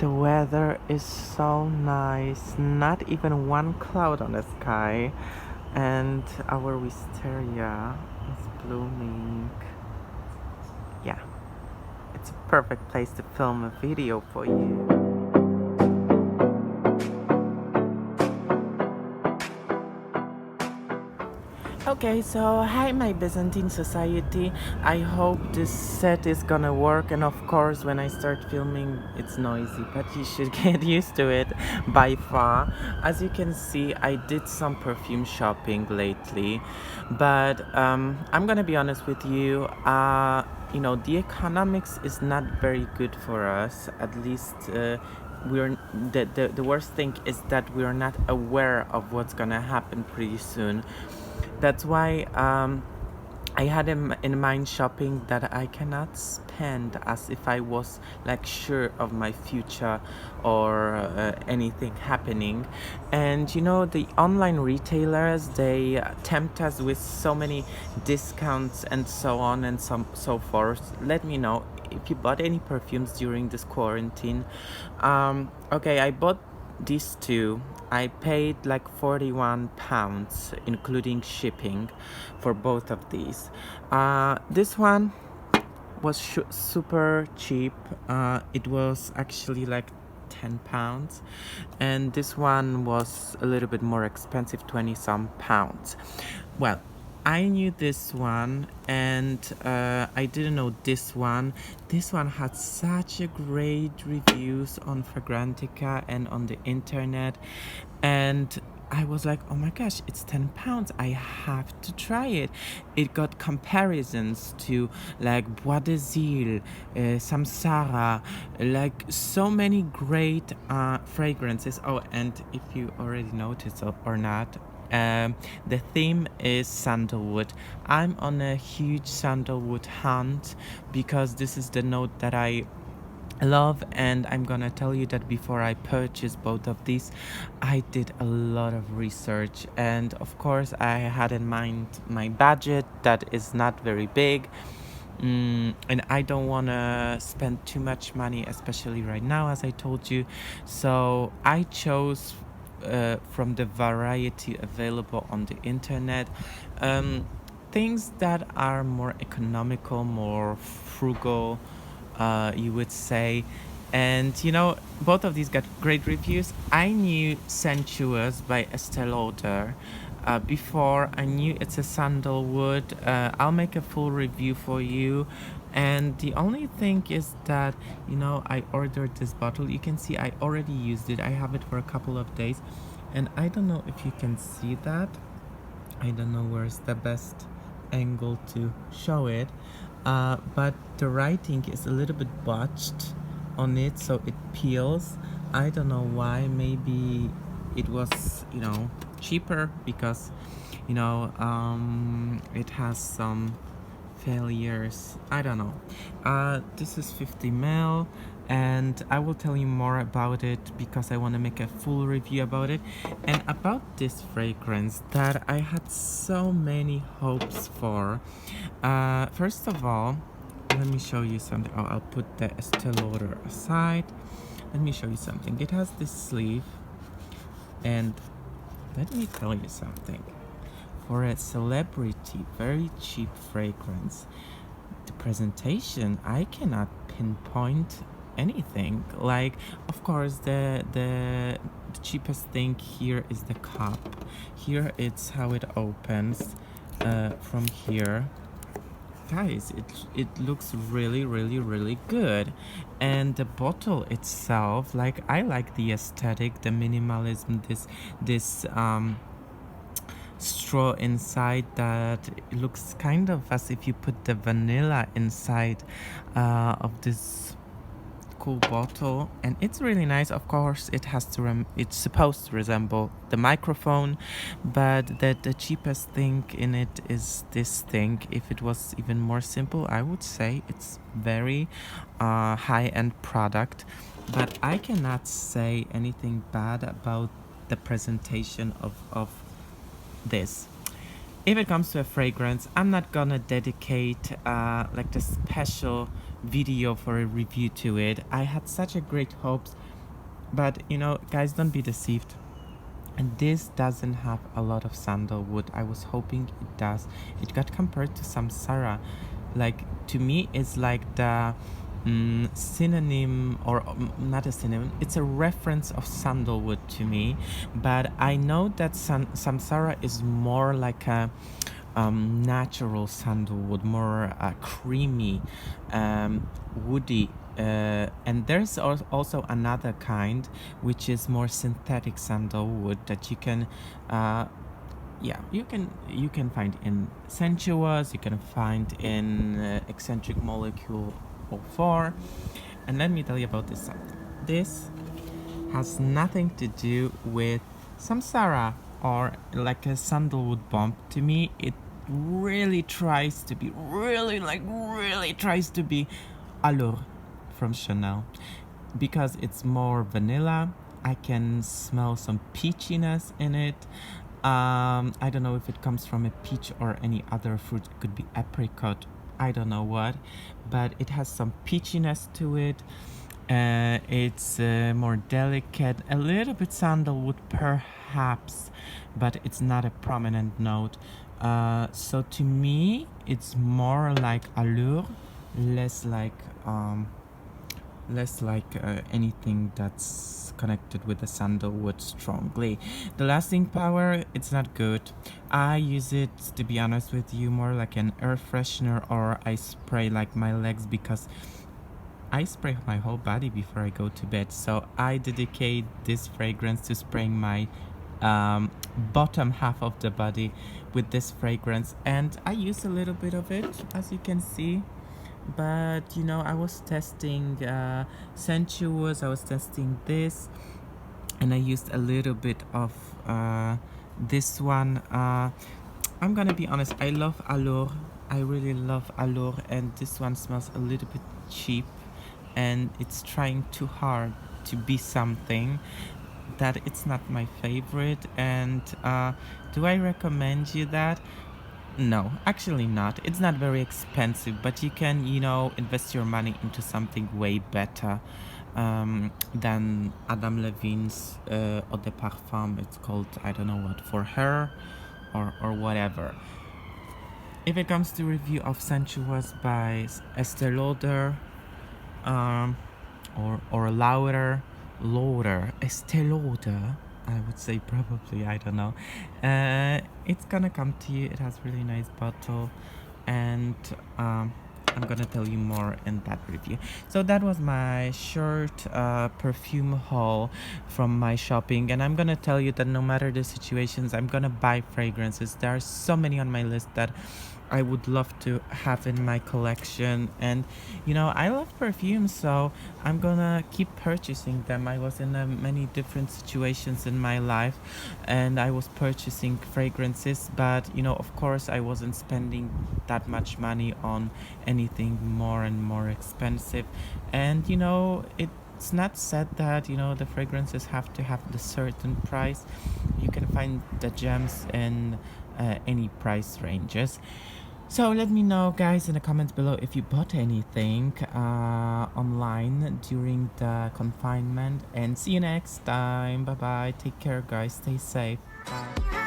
The weather is so nice, not even one cloud on the sky, and our wisteria is blooming. Yeah, it's a perfect place to film a video for you. Okay, so hi my Byzantine society. I hope this set is gonna work, and of course when I start filming it's noisy, but you should get used to it by far. As you can see, I did some perfume shopping lately, but I'm gonna be honest with you, the economics is not very good for us, at least the worst thing is that we're not aware of what's gonna happen pretty soon. That's why I had in mind shopping that I cannot spend as if I was like sure of my future or anything happening. And the online retailers, they tempt us with so many discounts and so on and so forth. Let me know if you bought any perfumes during this quarantine. Okay, I bought these two. I paid like £41, including shipping, for both of these. This one was super cheap. It was actually like £10, and this one was a little bit more expensive, 20 some pounds. Well, I knew this one, and I didn't know this one. This one had such a great reviews on Fragrantica and on the internet, and I was like, oh my gosh, it's £10. I have to try it. It got comparisons to like Bois de Zil, Samsara, like so many great fragrances. Oh, and if you already noticed or not, the theme is sandalwood. I'm on a huge sandalwood hunt because this is the note that I love, and I'm gonna tell you that before I purchased both of these, I did a lot of research, and of course I had in mind my budget that is not very big. And I don't want to spend too much money, especially right now, as I told you. So I chose from the variety available on the internet, things that are more economical, more frugal, you would say. And both of these got great reviews. I knew Sensuous by Estee Lauder before. I knew it's a sandalwood. I'll make a full review for you. And the only thing is that I ordered this bottle. You can see I already used it. I have it for a couple of days, and I don't know if you can see that. I don't know where's the best angle to show it, but the writing is a little bit botched on it, so it peels. I don't know why. Maybe it was cheaper because it has some failures. I don't know. This is 50 ml, and I will tell you more about it because I want to make a full review about it, and about this fragrance that I had so many hopes for. First of all, let me show you something. Oh, I'll put the Estee Lauder aside. Let me show you something. It has this sleeve, and let me tell you something. For a celebrity, very cheap fragrance, the presentation, I cannot pinpoint anything. Like, of course, the cheapest thing here is the cup. Here it's how it opens from here. Guys, it looks really good. And the bottle itself, like, I like the aesthetic, the minimalism, this straw inside that it looks kind of as if you put the vanilla inside of this cool bottle, and it's really nice. Of course, it has to it's supposed to resemble the microphone, but the cheapest thing in it is this thing. If it was even more simple, I would say it's very high-end product, but I cannot say anything bad about the presentation of this. If it comes to a fragrance, I'm not gonna dedicate like the special video for a review to it. I had such a great hopes But you know, guys, don't be deceived. And this doesn't have a lot of sandalwood. I was hoping it does. It got compared to samsara. Like, to me, it's like the synonym, or not a synonym, it's a reference of sandalwood to me. But I know that samsara is more like a natural sandalwood, more creamy, woody. And there's also another kind which is more synthetic sandalwood that you can yeah, you can find in sensuous, you can find in eccentric molecule 04. And let me tell you about this something. This has nothing to do with samsara or like a sandalwood bomb. To me, it really tries to be really tries to be Allure from Chanel, because it's more vanilla. I can smell some peachiness in it. I don't know if it comes from a peach or any other fruit. It could be apricot, I don't know what, but it has some peachiness to it. It's more delicate, a little bit sandalwood perhaps, but it's not a prominent note. So to me, it's more like Allure, less like anything that's connected with the sandalwood strongly. The lasting power, it's not good. I use it, to be honest with you, more like an air freshener, or I spray like my legs, because I spray my whole body before I go to bed. So I dedicate this fragrance to spraying my bottom half of the body with this fragrance, and I use a little bit of it, as you can see. But you know, I was testing sensuous, I was testing this, and I used a little bit of this one. I'm gonna be honest, I love Allure, I really love Allure, and this one smells a little bit cheap, and it's trying too hard to be something that it's not my favorite. And do I recommend you that? No, actually not. It's not very expensive, but you can, you know, invest your money into something way better than Adam Levine's Eau de Parfum. It's called, I don't know what, For Her or whatever. If it comes to review of Sensuous by Estee Lauder, or Lauder, Estee Lauder, I would say, probably, I don't know. It's gonna come to you. It has really nice bottle, and I'm gonna tell you more in that review. So that was my short perfume haul from my shopping, and I'm gonna tell you that no matter the situations, I'm gonna buy fragrances. There are so many on my list that I would love to have in my collection, and you know, I love perfumes, so I'm gonna keep purchasing them. I was in many different situations in my life, and I was purchasing fragrances, but you know, of course, I wasn't spending that much money on anything more and more expensive. And you know, it's not said that, you know, the fragrances have to have the certain price. You can find the gems in any price ranges. So let me know, guys, in the comments below if you bought anything online during the confinement, and see you next time. Bye bye, take care, guys, stay safe, bye.